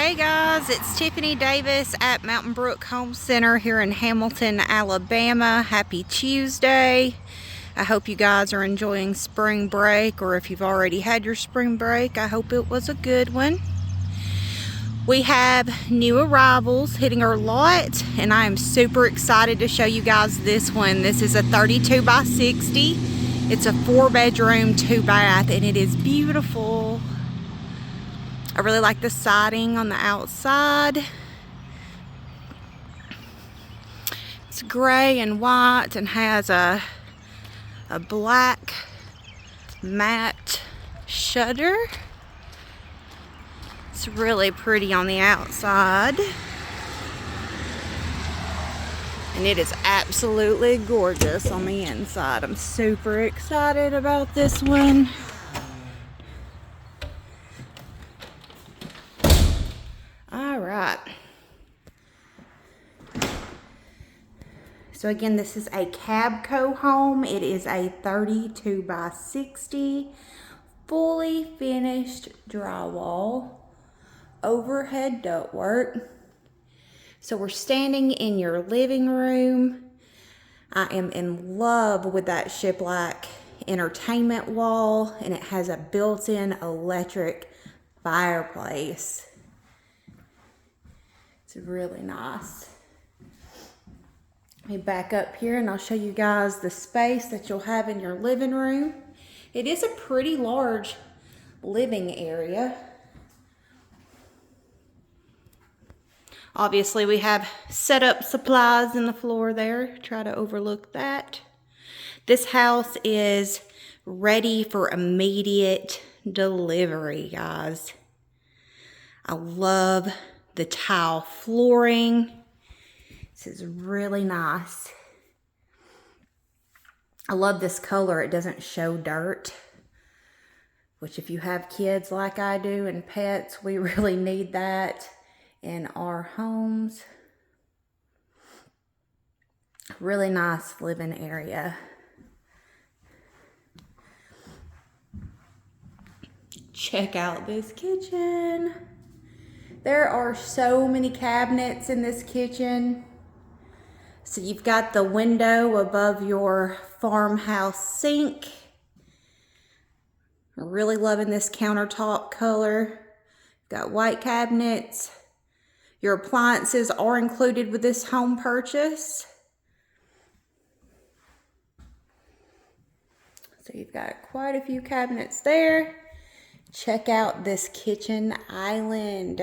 Hey guys, it's Tiffany Davis at Mountain Brook Homes Center here in Hamilton, Alabama. Happy Tuesday. I hope you guys are enjoying spring break, or if you've already had your spring break, I hope it was a good one. We have new arrivals hitting our lot, and I am super excited to show you guys this one. This is a 32 by 60. It's a 4-bedroom, 2-bath, and it is beautiful. I really like the siding on the outside. It's gray and white and has a black matte shutter. It's really pretty on the outside. And it is absolutely gorgeous on the inside. I'm super excited about this one. All right. So again, this is a Kabco home. It is a 32 by 60, fully finished drywall, overhead ductwork. So we're standing in your living room. I am in love with that shiplap entertainment wall, and it has a built-in electric fireplace. It's really nice. Let me back up here and I'll show you guys the space that you'll have in your living room. It is a pretty large living area. Obviously, we have set up supplies in the floor there. Try to overlook that. This house is ready for immediate delivery, guys. I love the tile flooring. This is really nice. I love this color. It doesn't show dirt, which if you have kids like I do and pets, we really need that in our homes. Really nice living area. Check out this kitchen. There are so many cabinets in this kitchen. So you've got the window above your farmhouse sink. I'm really loving this countertop color. Got white cabinets. Your appliances are included with this home purchase. So you've got quite a few cabinets there. Check out this kitchen island.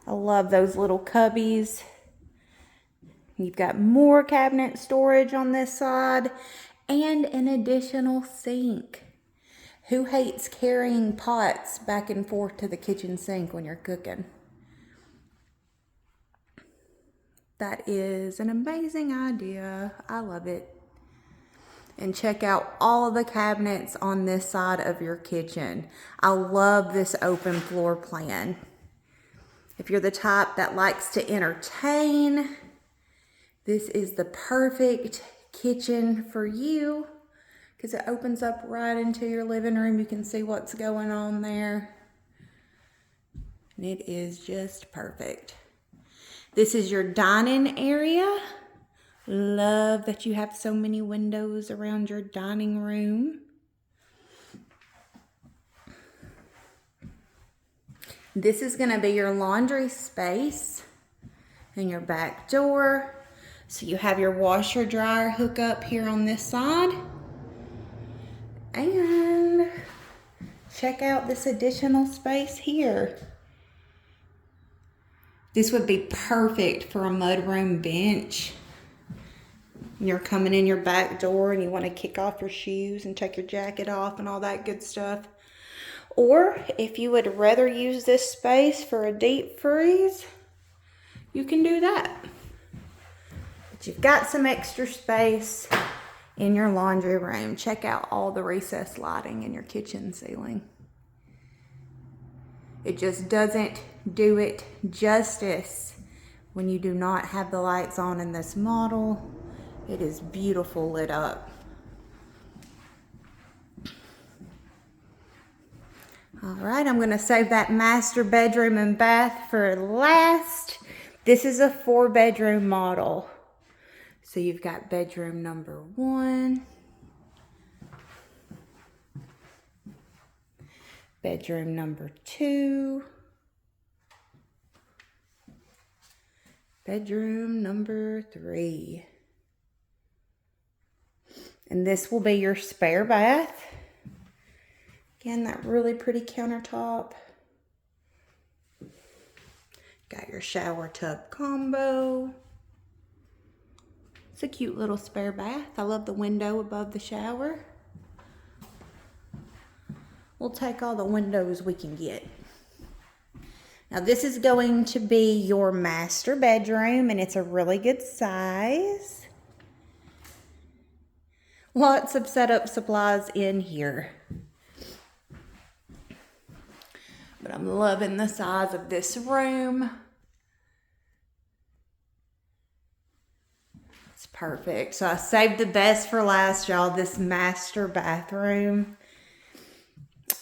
I love those little cubbies. You've got more cabinet storage on this side and an additional sink. Who hates carrying pots back and forth to the kitchen sink when you're cooking? That is an amazing idea. I love it. And check out all of the cabinets on this side of your kitchen. I love this open floor plan. If you're the type that likes to entertain, this is the perfect kitchen for you because it opens up right into your living room. You can see what's going on there. And it is just perfect. This is your dining area. Love that you have so many windows around your dining room. This is going to be your laundry space and your back door. So you have your washer dryer hookup here on this side. And check out this additional space here. This would be perfect for a mudroom bench. You're coming in your back door and you want to kick off your shoes and take your jacket off and all that good stuff. Or if you would rather use this space for a deep freeze, you can do that. But you've got some extra space in your laundry room. Check out all the recessed lighting in your kitchen ceiling. It just doesn't do it justice when you do not have the lights on in this model. It is beautiful lit up. All right, I'm gonna save that master bedroom and bath for last. This is a 4-bedroom model. So you've got bedroom number 1, bedroom number 2, bedroom number 3. And this will be your spare bath. Again, that really pretty countertop. Got your shower tub combo. It's a cute little spare bath. I love the window above the shower. We'll take all the windows we can get. Now this is going to be your master bedroom, and it's a really good size. Lots of setup supplies in here. But I'm loving the size of this room. It's perfect. So I saved the best for last, y'all. This master bathroom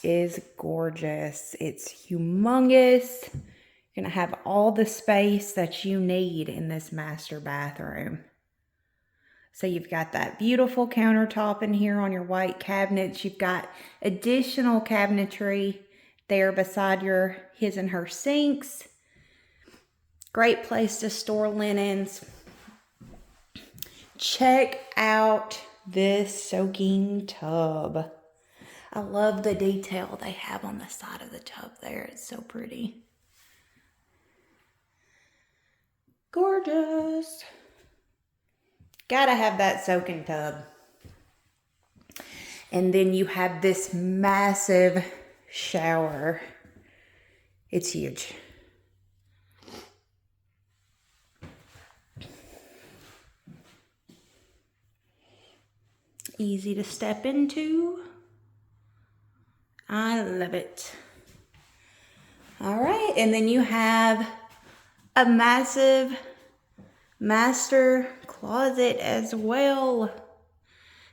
is gorgeous. It's humongous. You're gonna have all the space that you need in this master bathroom. So you've got that beautiful countertop in here on your white cabinets. You've got additional cabinetry there beside your his and her sinks. Great place to store linens. Check out this soaking tub. I love the detail they have on the side of the tub there. It's so pretty. Gorgeous. Gotta have that soaking tub. And then you have this massive shower. It's huge. Easy to step into. I love it. All right, and then you have a massive master closet as well.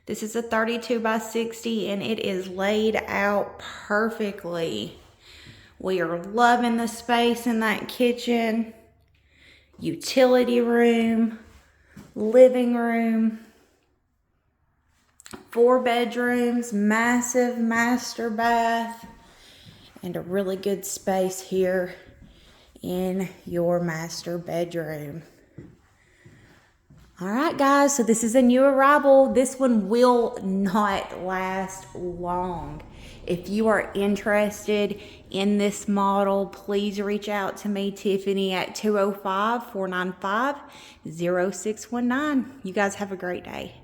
This is a 32 by 60 and it is laid out perfectly. We are loving the space in that kitchen, utility room, living room, 4 bedrooms, massive master bath, and a really good space here in your master bedroom. All right, guys, so this is a new arrival. This one will not last long. If you are interested in this model, please reach out to me, Tiffany, at 205-495-0619. You guys have a great day.